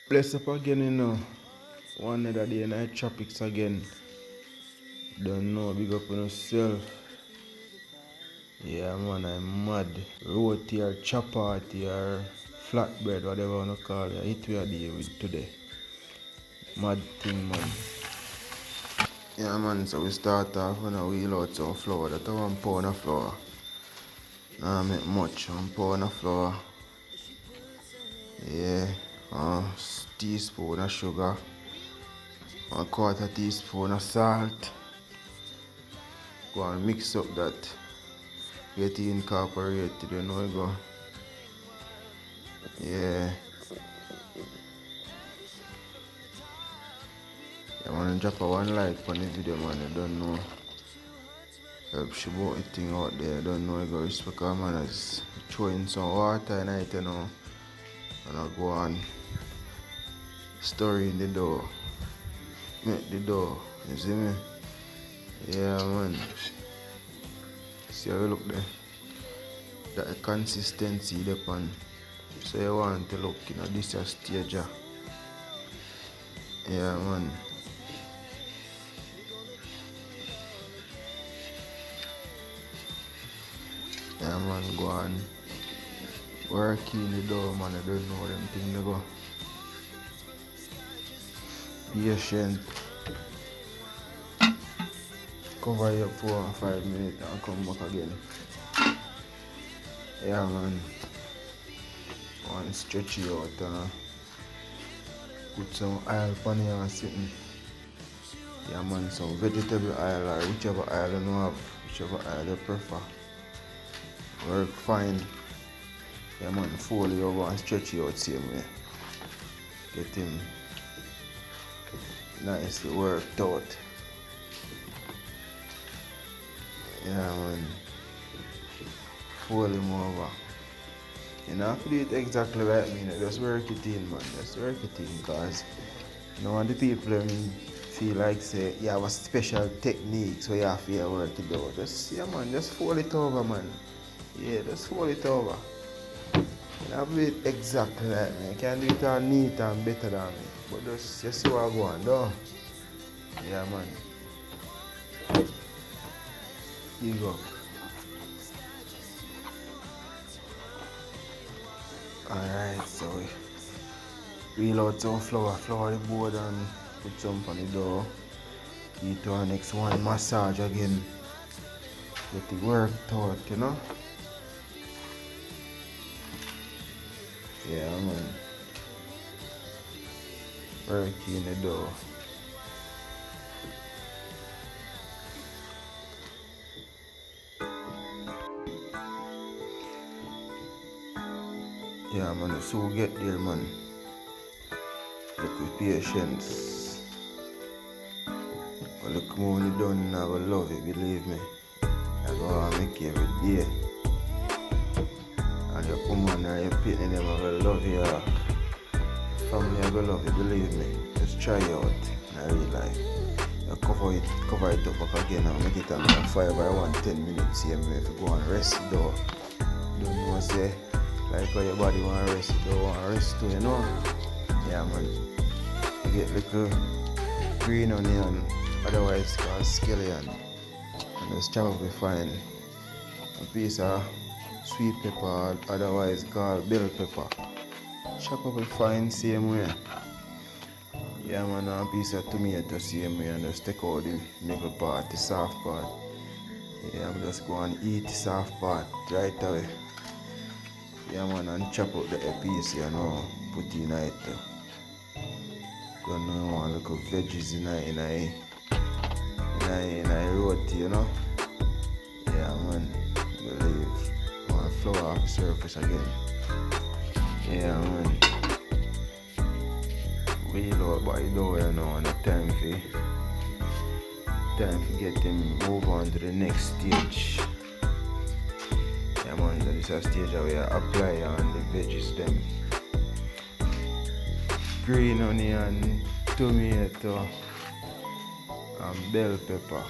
Bless up again, One other day in the tropics again. Don't know, big up on yourself. Yeah, man, I'm mad. Roti or chapati or flatbread, whatever you want to call it. It we are dealing with today. Mad thing, man. Yeah, man, so we start off when we wheel out some flour. That's 1 pound of flour. Nah, make much. 1 pound of flour. Yeah, teaspoon of sugar. 1/4 teaspoon of salt. Go and mix up that. Get it incorporated, you know, go. Yeah. Yeah, man, drop a 1 like on the video, man. I don't know. Help she about the thing out there. I don't know, I go respect her, man. I just throw in some water in it, you know. And I go on. Stir in the dough. Make the dough. You see me? Yeah, man. See how you look there? That consistency depend. So you want to look, you know, this is stage. Yeah, man. Yeah, man, go on. Work in the dough, man. I don't know them things to go. Patient. Cover it up for 5 minutes and come back again. Yeah, man. One stretch it out and put some oil on it and something. Yeah, man, some vegetable oil or whichever oil you have, whichever oil you prefer. Work fine. Yeah, man, fold it over and stretch it out same way. Get him nicely worked out. Yeah, man. Fold him over. You don't have to do it exactly like me, just work it in, man. Just work it in, because you know, when the people feel like say you have a special technique, so you have to work it out. Just, yeah, man, just fold it over, man. Yeah, just fold it over. You don't have to do it exactly like me. You can do it all neat and better than me. But just see what I go on, though. Yeah, man. Here you go. Alright, so we wheel out some flour the board and put some on the dough. Eat our next one, massage again. Get it worked out, you know? Yeah, man. Work in the dough. Yeah, man, so we get there, man. Look with patience. But look more when you done, I will love it, believe me. I go make it every day. And your woman or your pitney, them I will love you. Family, I will love you, believe me. Just try it out in real life. You cover it up back again and make it on fire by 10 minutes. See me if you go and rest though. Don't know say like how your body want to rest, you don't want to rest too, you know? Yeah, man. You get little green onion, otherwise called scallion. And just chop up fine. A piece of sweet pepper, otherwise called bell pepper. Chop up fine same way. Yeah, man, and a piece of tomato same way, and just take out the middle part, the soft part. Yeah, I'm just going to eat the soft part right away. Yeah, man, and chop up the piece, you know, put in it. Don't know, want little veggies in a roti, you know. Yeah, man, believe. Want flour off the surface again. Yeah, man. Wheel out by the door, you know, and the time to get him move on to the next stage. Yeah, man, so this is a stage where you apply on the veggies them. Green onion, tomato, and bell pepper,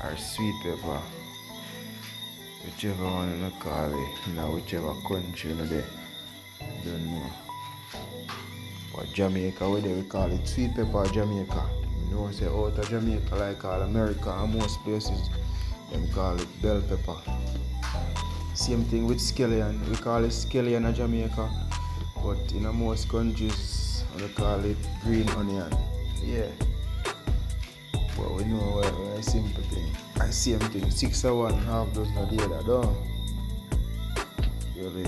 or sweet pepper. Whichever one you call it, you know, whichever country you know there. Don't know. But Jamaica, where we call it sweet pepper Jamaica. You know, say out of Jamaica, like all America and most places, them call it bell pepper. Same thing with scallion. We call it scallion in Jamaica, but in most countries, we call it green onion. Yeah. But we know we're a simple thing. And same thing, 6 or 1 half dozen a day, that don't. Really.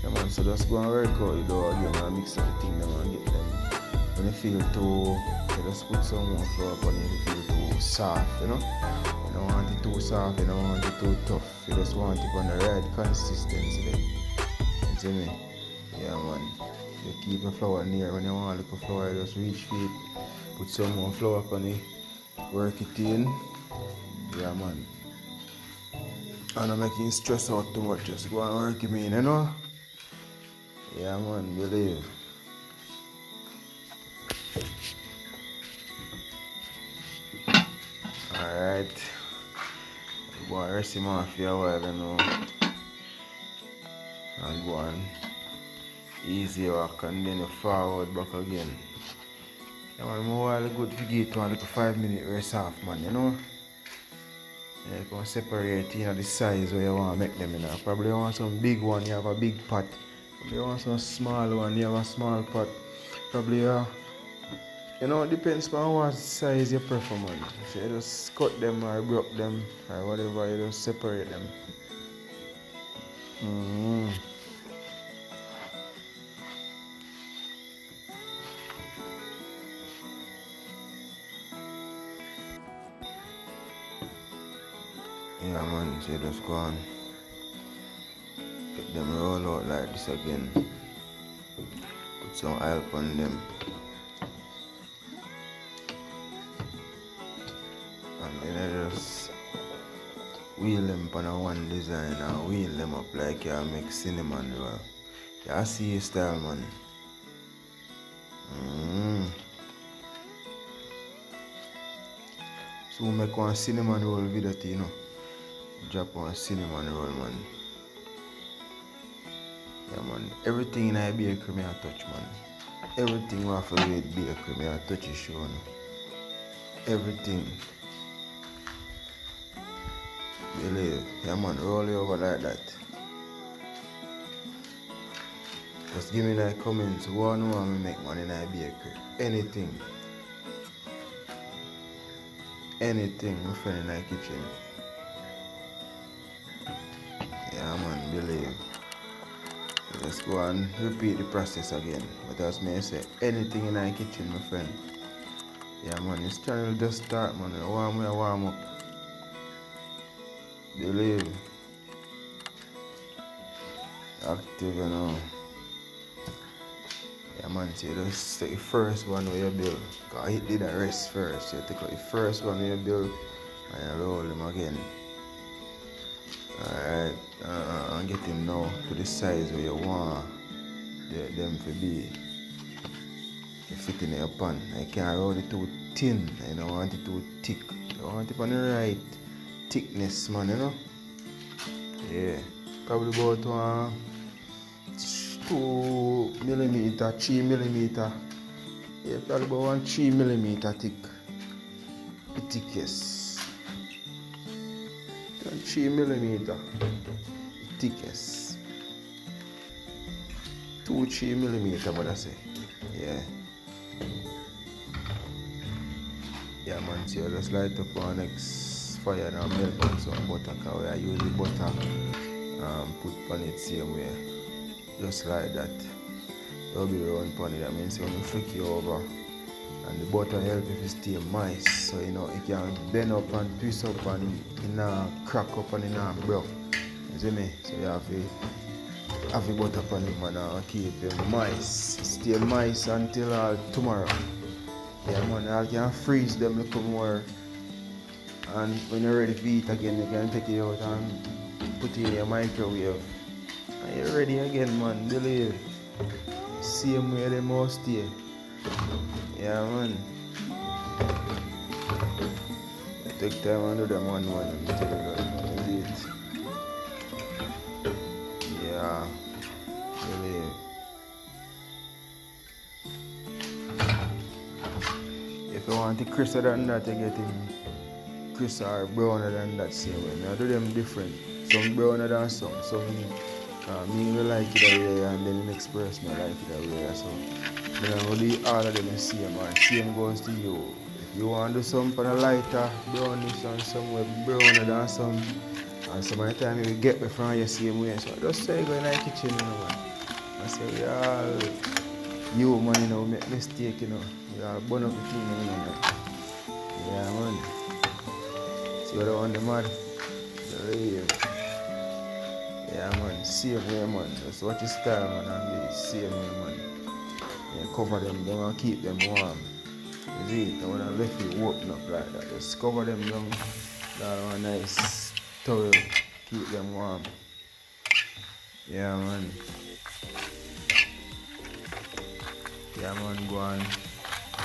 Yeah, man, so just go and work out, you know, again, and mix up the thing them and get them. When you feel too, you just put some more flour on it, you feel too soft, you know. You don't want it too soft, you don't want it too tough. You just want it on the right consistency then. You see me? Yeah, man. You keep the flour near. When you want a little flour, you just reach for it. Put some more flour on it. Work it in. Yeah, man. And I'm making you stress out too much. Just go and work it in, you know? Yeah, man. Believe. Alright. Go and rest him off for a while, you know. And go on. Easy walk and then you forward back again. Yeah, man, more good to get one little 5-minute rest off, man, you know. Yeah, you can separate, you know, the size where you want to make them, you know. Probably you want some big one, you have a big pot. Probably you want some small one, you have a small pot. Probably, you know, it depends on what size you prefer, man. So you just cut them or broke them or whatever, you just separate them. Yeah, man, so you just go on. Get them roll out like this again. Put some oil on them. And then I just wheel them on a one design and wheel them up like you make cinnamon roll. Yeah, see your style, man. So we make one cinnamon roll video, you know. Drop one cinnamon roll, man. Yeah, man. Everything in a bakery me I touch, man. Everything we have to do with bakery me I touch is show, no? Everything. Believe. Yeah, man. Roll it over like that. Just give me in the comments what you want me make money in a bakery. Anything. Anything my friend in the kitchen. Yeah, man, believe. Let's go and repeat the process again. But as me say, anything in the kitchen, my friend. Yeah, man, this channel just start, man. Warm up. Believe. Active, you know. Yeah, man, so you just take the first one where you build. Because it did a rest first. You take out the first one where you build and you roll them again. Alright, and get him now to the size where you want them to be. You fit in your pan. You can't roll it too thin. You don't want it too thick. You want it on the right thickness, man, you know? Yeah. Probably about 2 millimeter, 3 millimeter. Yeah, probably about 3 millimeter thick. The thickest. 3 millimeter. The thickest. 2-3 millimeter, but I say. Yeah. Yeah, man, so you just light up our next fire and melt on some butter, because I use the butter put on it same way. Just like that. You'll be round on it. That means when you flick it over and the butter help if it stay moist. So you know it can bend up and twist up and it not crack up and it not broke. You see me? So you have the butter on it, man, and keep it moist. Stay moist until tomorrow. Yeah, man, I can freeze them a little more. And when you're ready to eat again, you can take it out and put it in your microwave. And you're ready again, man, believe. Same way they must stay. Yeah, man. Take time and do them one. Is it? Yeah. Believe. If you want it crisper than that, you get him crisper or browner than that same way. Now do them different. Some browner than some. Me will like it that way and then the next person will like it that way. So I will do all of them the same and same goes to you. If you want to do some for a lighter brownish and some way browner than some and some of the time you will get me from your same way. So just say go in the kitchen, you know, man. I say we all human, you know, make mistake, you know. We all burn up the thing, you know, man. Yeah, man. See what I want the mad? The rave. Yeah, man. Same way, man. Just watch your style, man, and be same way, man. Yeah, cover them down and keep them warm. You see it? I want to left it open up like that. Just cover them down. That a nice towel. Keep them warm. Yeah, man. Yeah, man, go on.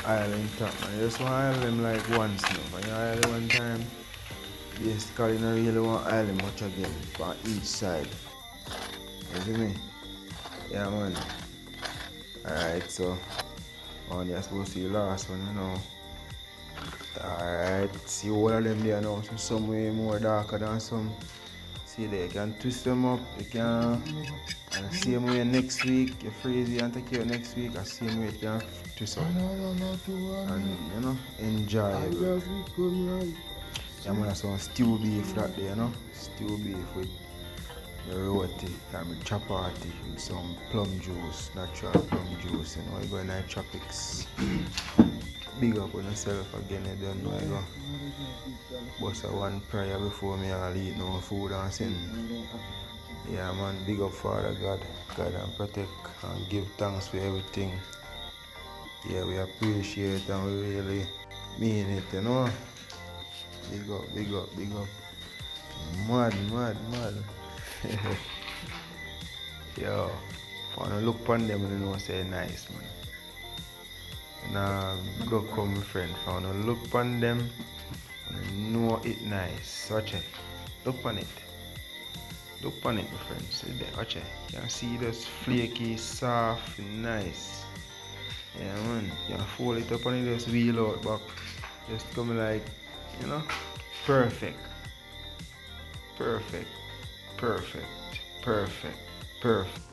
Oil in top, man. You just want to oil them like once now. When you oil them one time, basically you don't really want to oil them much again on each side. You see me? Yeah, man. Alright, so on you're supposed to see the last one, you know. Alright, see all of them there now. So some way more darker than some. See there, you can twist them up, you can, and the same way next week, you freeze it and take it out next week, the same way you can twist up. And you know, enjoy it. Yeah, man, some stew beef that day, you know. Stew beef with the roti and with chapati with some plum juice, natural plum juice, you know. You go in the tropics. Big up on yourself again, you don't know, you go. Bust a one prayer before me I'll eat no food and sin. Yeah, man, big up Father God, guide and protect and give thanks for everything. Yeah, we appreciate and we really mean it, you know. Big up, big up, big up. Mad, mad, mad. Yo, if I look upon them, you know, say nice, man. Nah, go come, my friend. If I look upon them, you know it nice. Watch it. Look on it. Look on it, my friend. See there. Watch it. You can see this flaky, soft, nice. Yeah, man. You can fold it up on it, just wheel out back. Just come like, you know, perfect. Perfect. Perfect. Perfect. Perfect.